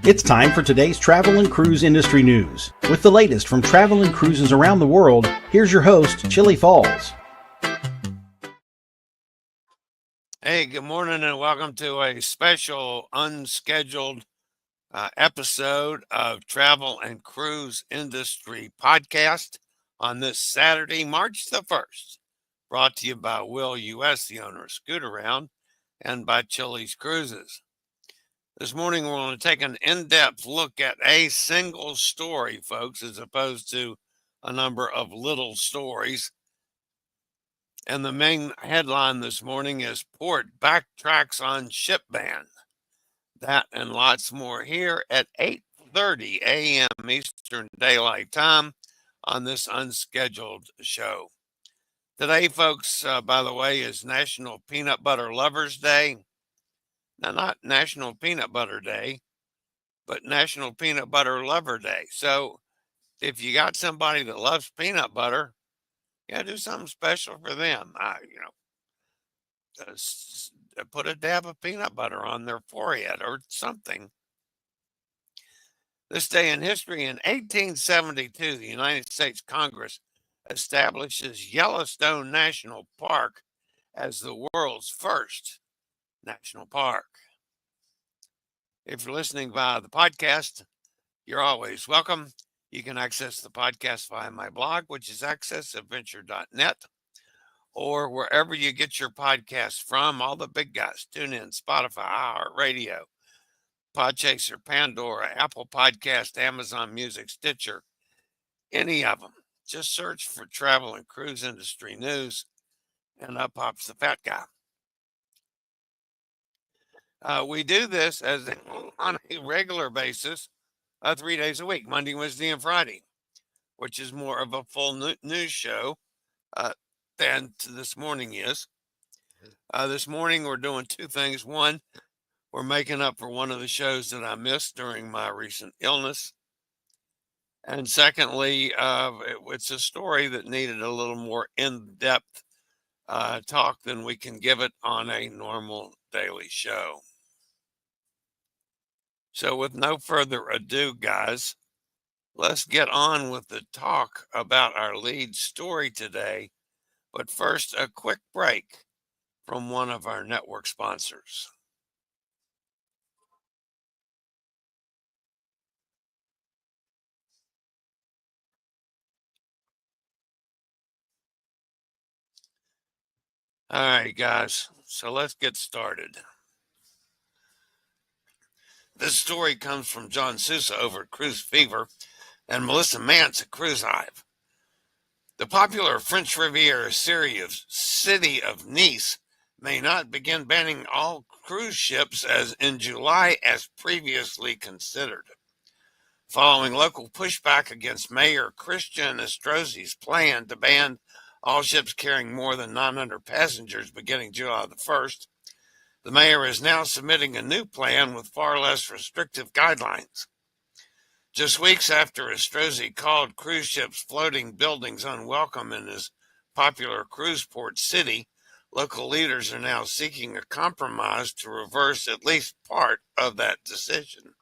It's time for today's travel and cruise industry news. With the latest from travel and cruises around the world, here's your host, Chillie Falls. Hey, good morning and welcome to a special unscheduled episode of Travel and Cruise Industry Podcast on this Saturday, March the 1st. Brought to you by Will U.S., the owner of Scoot Around, and by Chillie's Cruises. This morning, we're going to take an in-depth look at a single story, folks, as opposed to a number of little stories. And the main headline this morning is Port Backtracks on Ship Ban. That and lots more here at 8:30 a.m. Eastern Daylight Time on this unscheduled show. Today, folks, by the way, is National Peanut Butter Lovers Day. Now, not National Peanut Butter Day, but National Peanut Butter Lover Day. So if you got somebody that loves peanut butter, do something special for them. Put a dab of peanut butter on their forehead or something. This day in history, in 1872, the United States Congress establishes Yellowstone National Park as the world's first national park. If you're listening via the podcast, you're always welcome. You can access the podcast via my blog, which is accessadventure.net, or wherever you get your podcasts from. All the big guys, TuneIn, Spotify, iHeartRadio, Podchaser, Pandora, Apple Podcast, Amazon Music, Stitcher, any of them. Just search for Travel and Cruise Industry News, and up pops the fat guy. We do this on a regular basis, 3 days a week, Monday, Wednesday, and Friday, which is more of a full news show than this morning is. This morning, we're doing two things. One, we're making up for one of the shows that I missed during my recent illness. And secondly, it's a story that needed a little more in-depth talk than we can give it on a normal daily show. So with no further ado, guys, let's get on with the talk about our lead story today. But first, a quick break from one of our network sponsors. All right, guys, so let's get started. This story comes from John Sousa over at Cruise Fever and Melissa Mance at Cruise Hive. The popular French Riviera city of Nice may not begin banning all cruise ships as in July as previously considered. Following local pushback against Mayor Christian Estrozi's plan to ban all ships carrying more than 900 passengers beginning July the 1st, the mayor is now submitting a new plan with far less restrictive guidelines. Just weeks after Estrozi called cruise ships floating buildings unwelcome in his popular cruise port city, local leaders are now seeking a compromise to reverse at least part of that decision.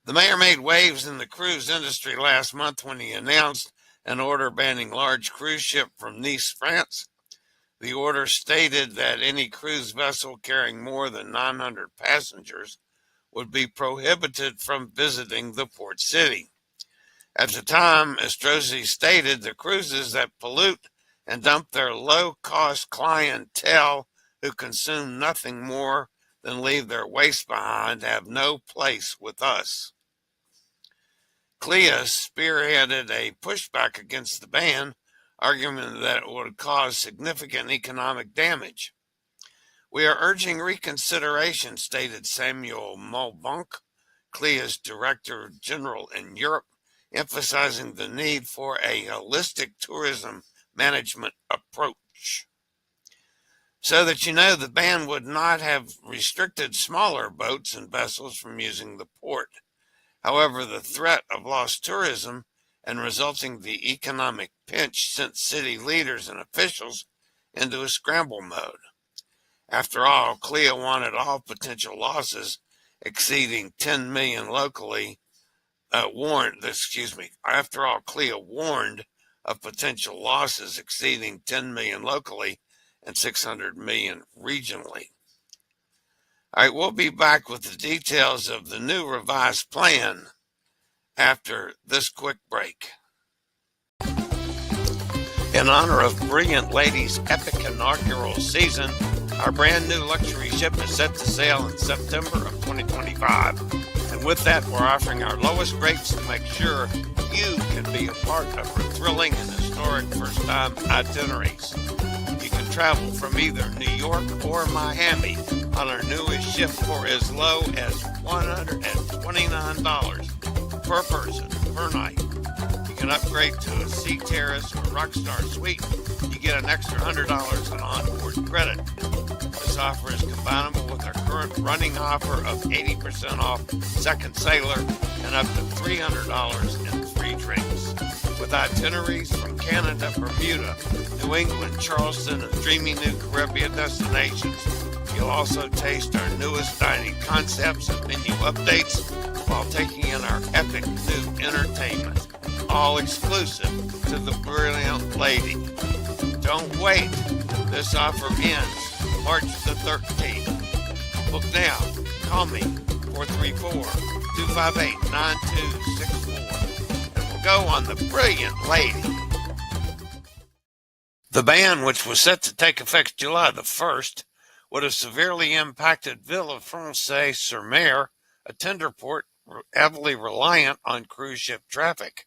The mayor made waves in the cruise industry last month when he announced an order banning large cruise ship from Nice, France. The order stated that any cruise vessel carrying more than 900 passengers would be prohibited from visiting the port city. At the time, Estrozi stated the cruises that pollute and dump their low-cost clientele who consume nothing more than leave their waste behind have no place with us. CLIA spearheaded a pushback against the ban, arguing that it would cause significant economic damage. We are urging reconsideration, stated Samuel Mulbunk, CLIA's Director General in Europe, emphasizing the need for a holistic tourism management approach. So that the ban would not have restricted smaller boats and vessels from using the port. However, the threat of lost tourism and resulting the economic pinch sent city leaders and officials into a scramble mode. After all, CLIA wanted all potential losses exceeding 10 million locally, after all, CLIA warned of potential losses exceeding 10 million locally and 600 million regionally. All right, we'll be back with the details of the new revised plan after this quick break. In honor of Brilliant Lady's epic inaugural season, our brand new luxury ship is set to sail in September of 2025. And with that, we're offering our lowest rates to make sure you can be a part of our thrilling and historic first-time itineraries. You can travel from either New York or Miami on our newest ship for as low as $129 per person per night. You can upgrade to a Sea Terrace or Rockstar Suite. You get an extra $100 in onboard credit. This offer is combinable with our current running offer of 80% off Second Sailor and up to $300 in free drinks. With itineraries from Canada, Bermuda, New England, Charleston, and dreamy new Caribbean destinations, you'll also taste our newest dining concepts and menu updates while taking in our epic new entertainment, all exclusive to the Brilliant Lady. Don't wait. This offer ends March the 13th. Book now. Call me, 434-258-9264, and we'll go on the Brilliant Lady. The ban, which was set to take effect July the 1st, would have severely impacted Villefranche-sur-Mer, a tender port heavily reliant on cruise ship traffic.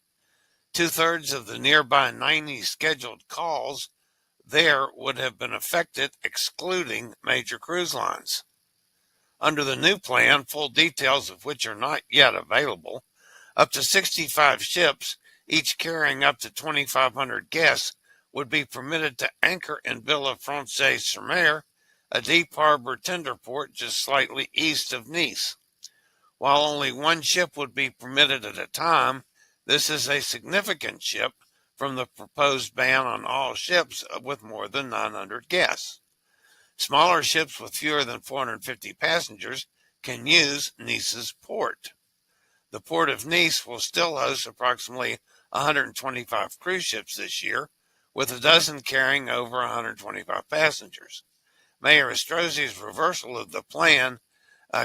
2/3 of the nearby 90 scheduled calls there would have been affected, excluding major cruise lines. Under the new plan, full details of which are not yet available, up to 65 ships, each carrying up to 2,500 guests, would be permitted to anchor in Villefranche-sur-Mer, a deep harbor tender port just slightly east of Nice. While only one ship would be permitted at a time, this is a significant shift from the proposed ban on all ships with more than 900 guests. Smaller ships with fewer than 450 passengers can use Nice's port. The port of Nice will still host approximately 125 cruise ships this year, with a dozen carrying over 125 passengers. Mayor Estrozi's reversal of the plan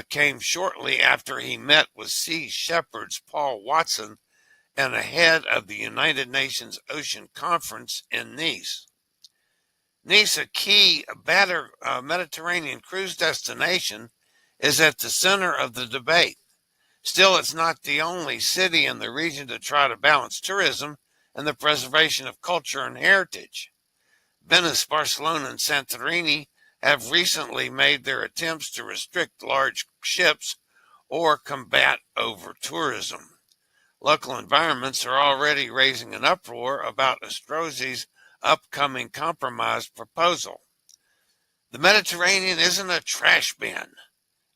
came shortly after he met with Sea Shepherd's Paul Watson and ahead of the United Nations Ocean Conference in Nice. Nice, a key Mediterranean cruise destination, is at the center of the debate. Still, it's not the only city in the region to try to balance tourism and the preservation of culture and heritage. Venice, Barcelona, and Santorini have recently made their attempts to restrict large ships or combat over-tourism. Local environments are already raising an uproar about Estrozi's upcoming compromise proposal. The Mediterranean isn't a trash bin,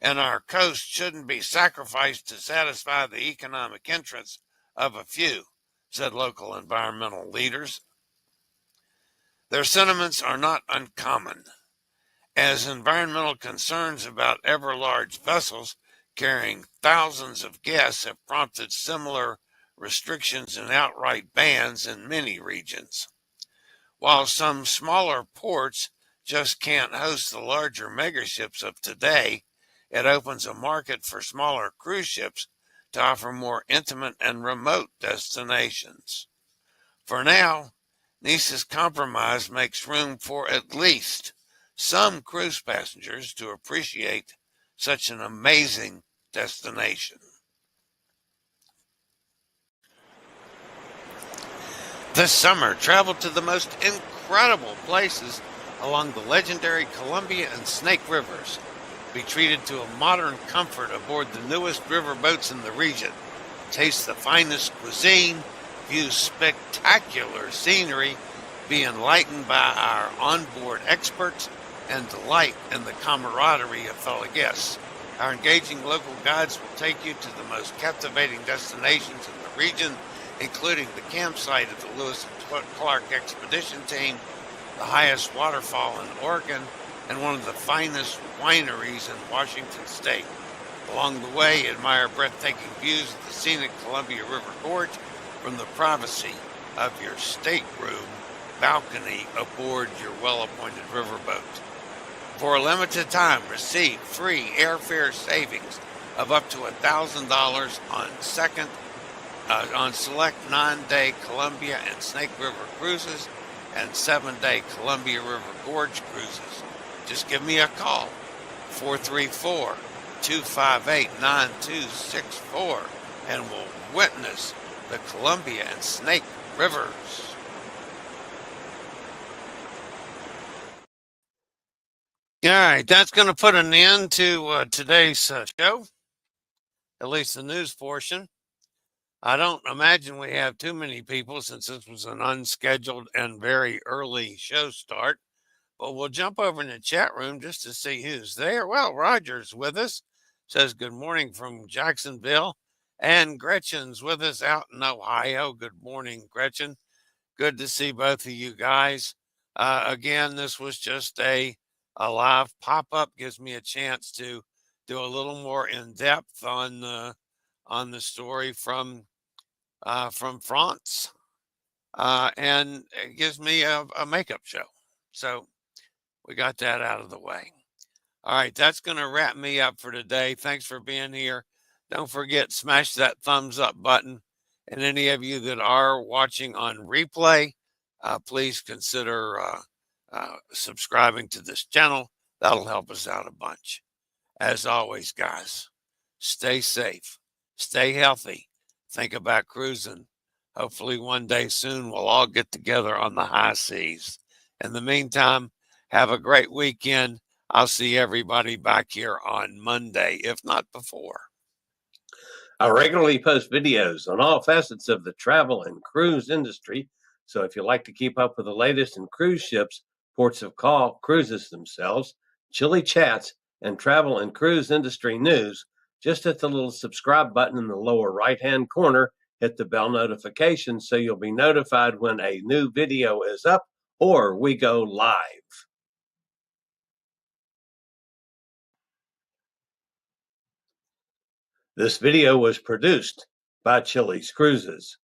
and our coast shouldn't be sacrificed to satisfy the economic interests of a few, said local environmental leaders. Their sentiments are not uncommon, as environmental concerns about ever-large vessels carrying thousands of guests have prompted similar restrictions and outright bans in many regions. While some smaller ports just can't host the larger megaships of today, it opens a market for smaller cruise ships to offer more intimate and remote destinations. For now, Nice's compromise makes room for at least some cruise passengers to appreciate such an amazing destination. This summer, travel to the most incredible places along the legendary Columbia and Snake Rivers. Be treated to a modern comfort aboard the newest river boats in the region. Taste the finest cuisine, view spectacular scenery, be enlightened by our onboard experts, and delight in the camaraderie of fellow guests. Our engaging local guides will take you to the most captivating destinations in the region, including the campsite of the Lewis and Clark Expedition Team, the highest waterfall in Oregon, and one of the finest wineries in Washington State. Along the way, admire breathtaking views of the scenic Columbia River Gorge from the privacy of your stateroom balcony aboard your well-appointed riverboat. For a limited time, receive free airfare savings of up to $1,000 on select 9-day Columbia and Snake River cruises and 7-day Columbia River Gorge cruises. Just give me a call, 434-258-9264, and we'll witness the Columbia and Snake Rivers. All right, that's going to put an end to today's show, at least the news portion. I don't imagine we have too many people since this was an unscheduled and very early show start, but we'll jump over in the chat room just to see who's there. Well, Roger's with us, says good morning from Jacksonville, and Gretchen's with us out in Ohio. Good morning, Gretchen. Good to see both of you guys. Again, this was just a live pop-up. Gives me a chance to do a little more in depth on the story from France, and it gives me a makeup show. So we got that out of the way. All right, that's going to wrap me up for today. Thanks for being here. Don't forget, smash that thumbs up button. And any of you that are watching on replay, please consider subscribing to this channel. That'll help us out a bunch. As always, guys, stay safe, stay healthy, think about cruising. Hopefully one day soon we'll all get together on the high seas. In the meantime, have a great weekend. I'll see everybody back here on Monday, if not before. I regularly post videos on all facets of the travel and cruise industry. So if you like to keep up with the latest in cruise ships, ports of call, cruises themselves, Chillie chats, and travel and cruise industry news, just hit the little subscribe button in the lower right-hand corner, hit the bell notification so you'll be notified when a new video is up or we go live. This video was produced by Chillie's Cruises.